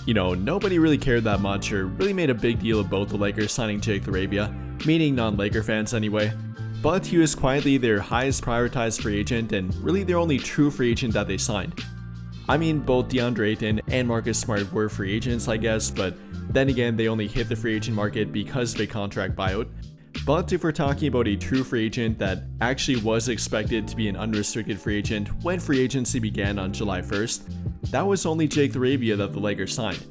Nobody really cared that much or really made a big deal about the Lakers signing Jake LaRavia, meaning non-Laker fans anyway. But he was quietly their highest prioritized free agent and really their only true free agent that they signed. Both DeAndre Ayton and Marcus Smart were free agents, I guess, but then again, they only hit the free agent market because of a contract buyout. But if we're talking about a true free agent that actually was expected to be an unrestricted free agent when free agency began on July 1st, that was only Jake LaRavia that the Lakers signed,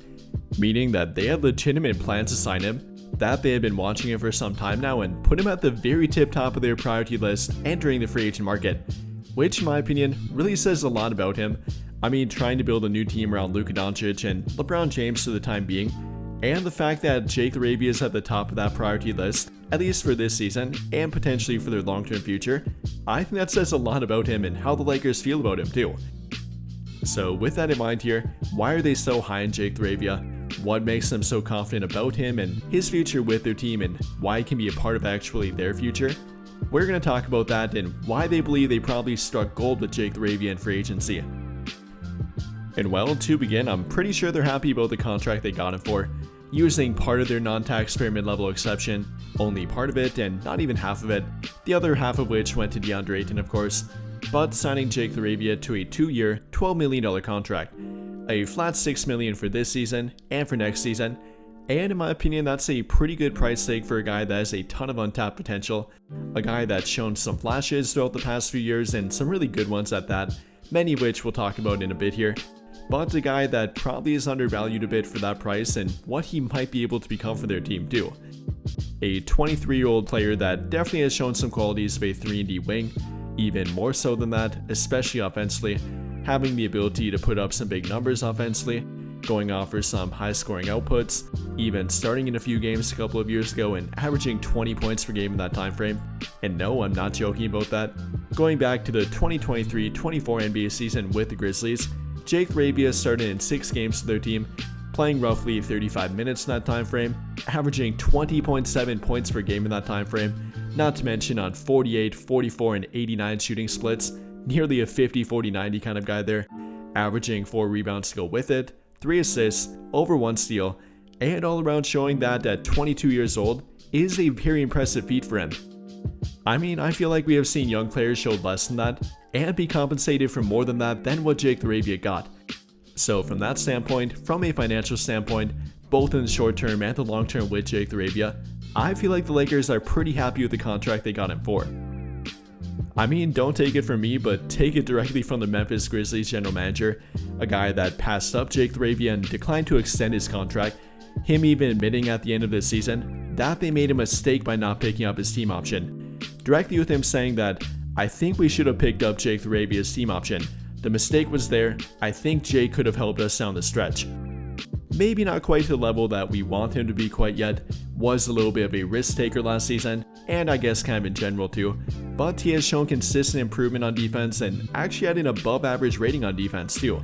meaning that they had legitimate plans to sign him, that they had been watching him for some time now and put him at the very tip top of their priority list entering the free agent market, which in my opinion really says a lot about him. Trying to build a new team around Luka Doncic and LeBron James for the time being, and the fact that Jake LaRavia is at the top of that priority list, at least for this season, and potentially for their long-term future, I think that says a lot about him and how the Lakers feel about him too. So with that in mind here, why are they so high in Jake LaRavia? What makes them so confident about him and his future with their team and why he can be a part of actually their future? We're going to talk about that and why they believe they probably struck gold with Jake LaRavia in free agency. And well, to begin, I'm pretty sure they're happy about the contract they got him for, using part of their non-taxpayer mid-level exception, only part of it and not even half of it, the other half of which went to DeAndre Ayton of course, but signing Jake LaRavia to a 2-year, $12 million contract, a flat $6 million for this season and for next season, and in my opinion that's a pretty good price tag for a guy that has a ton of untapped potential, a guy that's shown some flashes throughout the past few years and some really good ones at that, many of which we'll talk about in a bit here. But a guy that probably is undervalued a bit for that price and what he might be able to become for their team too. A 23-year-old player that definitely has shown some qualities of a 3-and-D wing, even more so than that, especially offensively, having the ability to put up some big numbers offensively, going off for some high-scoring outputs, even starting in a few games a couple of years ago and averaging 20 points per game in that time frame. And no, I'm not joking about that. Going back to the 2023-24 NBA season with the Grizzlies, Jake LaRavia started in 6 games for their team, playing roughly 35 minutes in that time frame, averaging 20.7 points per game in that time frame, not to mention on 48, 44, and 89 shooting splits, nearly a 50-40-90 kind of guy there, averaging 4 rebounds to go with it, 3 assists, over 1 steal, and all around showing that at 22 years old is a very impressive feat for him. I feel like we have seen young players show less than that and be compensated for more than that than what Jake LaRavia got. So from that standpoint, from a financial standpoint, both in the short term and the long term with Jake LaRavia, I feel like the Lakers are pretty happy with the contract they got him for. Don't take it from me, but take it directly from the Memphis Grizzlies general manager, a guy that passed up Jake LaRavia and declined to extend his contract, him even admitting at the end of this season that they made a mistake by not picking up his team option. Directly with him saying that, I think we should have picked up Jake LaRavia's team option. The mistake was there. I think Jake could have helped us down the stretch. Maybe not quite to the level that we want him to be quite yet, was a little bit of a risk taker last season, and I guess kind of in general too, but he has shown consistent improvement on defense and actually had an above average rating on defense too.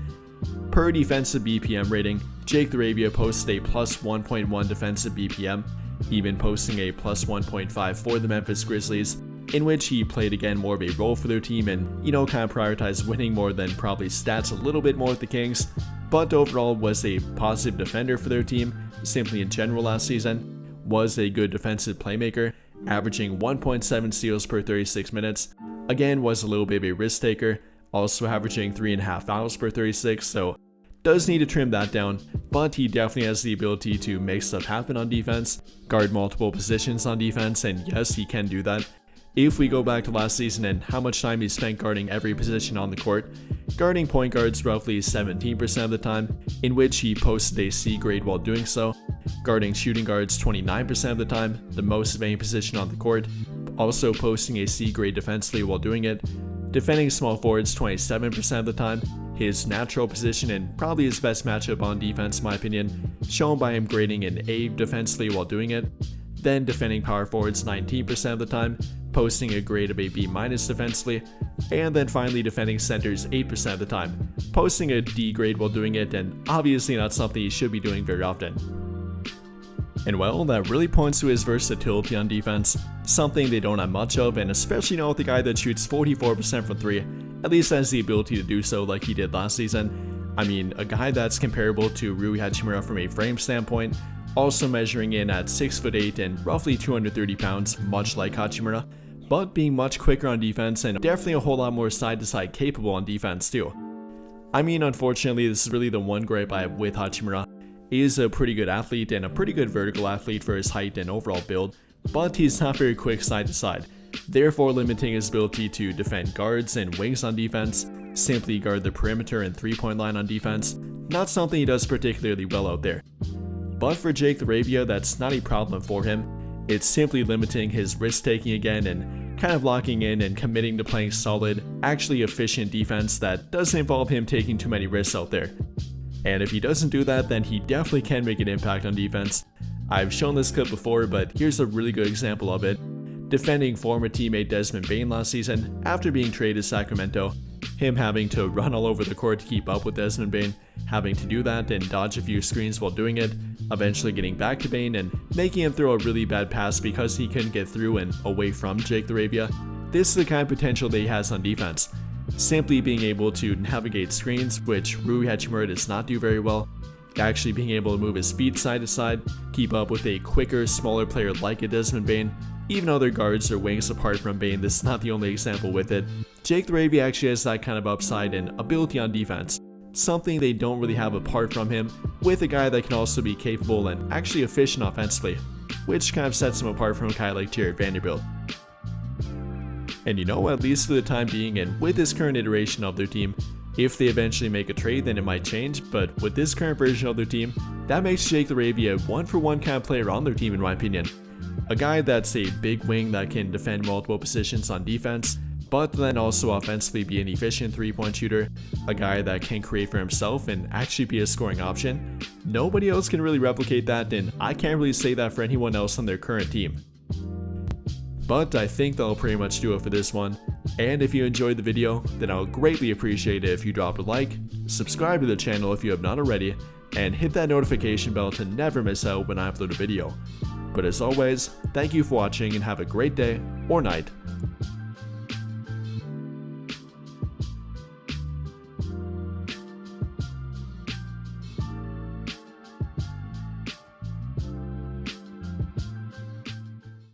Per defensive BPM rating, Jake LaRavia posts a plus 1.1 defensive BPM, even posting a plus 1.5 for the Memphis Grizzlies, in which he played again more of a role for their team and, kind of prioritized winning more than probably stats a little bit more with the Kings, but overall was a positive defender for their team, simply in general last season, was a good defensive playmaker, averaging 1.7 steals per 36 minutes, again was a little bit of a risk taker, also averaging 3.5 fouls per 36, so does need to trim that down, but he definitely has the ability to make stuff happen on defense, guard multiple positions on defense, and yes, he can do that. If we go back to last season and how much time he spent guarding every position on the court, guarding point guards roughly 17% of the time, in which he posted a C grade while doing so, guarding shooting guards 29% of the time, the most of any position on the court, also posting a C grade defensively while doing it, defending small forwards 27% of the time, his natural position and probably his best matchup on defense in my opinion, shown by him grading an A defensively while doing it, then defending power forwards 19% of the time, posting a grade of a B- defensively, and then finally defending centers 8% of the time, posting a D grade while doing it, and obviously not something he should be doing very often. And well, that really points to his versatility on defense, something they don't have much of, and especially with the guy that shoots 44% from 3, at least has the ability to do so like he did last season. I mean, a guy that's comparable to Rui Hachimura from a frame standpoint, also measuring in at 6'8" and roughly 230 pounds, much like Hachimura, but being much quicker on defense and definitely a whole lot more side-to-side capable on defense too. I mean, unfortunately, this is really the one gripe I have with Hachimura. He is a pretty good athlete and a pretty good vertical athlete for his height and overall build, but he's not very quick side-to-side, therefore limiting his ability to defend guards and wings on defense, simply guard the perimeter and three-point line on defense, not something he does particularly well out there. But for Jake LaRavia, that's not a problem for him. It's simply limiting his risk-taking again and kind of locking in and committing to playing solid, actually efficient defense that doesn't involve him taking too many risks out there. And if he doesn't do that, then he definitely can make an impact on defense. I've shown this clip before, but here's a really good example of it. Defending former teammate Desmond Bane last season after being traded to Sacramento, him having to run all over the court to keep up with Desmond Bane, having to do that and dodge a few screens while doing it, eventually getting back to Bane and making him throw a really bad pass because he couldn't get through and away from Jake LaRavia. This is the kind of potential that he has on defense. Simply being able to navigate screens, which Rui Hachimura does not do very well, actually being able to move his feet side to side, keep up with a quicker, smaller player like a Desmond Bane. Even other guards or wings apart from Bane, this is not the only example with it. Jake LaRavia actually has that kind of upside and ability on defense, something they don't really have apart from him, with a guy that can also be capable and actually efficient offensively, which kind of sets him apart from a guy like Jared Vanderbilt. And you know, at least for the time being and with this current iteration of their team, if they eventually make a trade then it might change, but with this current version of their team, that makes Jake LaRavia a one-for-one kind of player on their team in my opinion. A guy that's a big wing that can defend multiple positions on defense, but then also offensively be an efficient three-point shooter, a guy that can create for himself and actually be a scoring option. Nobody else can really replicate that, and I can't really say that for anyone else on their current team. But I think that'll pretty much do it for this one, and if you enjoyed the video, then I'll greatly appreciate it if you drop a like, subscribe to the channel if you have not already, and hit that notification bell to never miss out when I upload a video. But as always, thank you for watching and have a great day or night.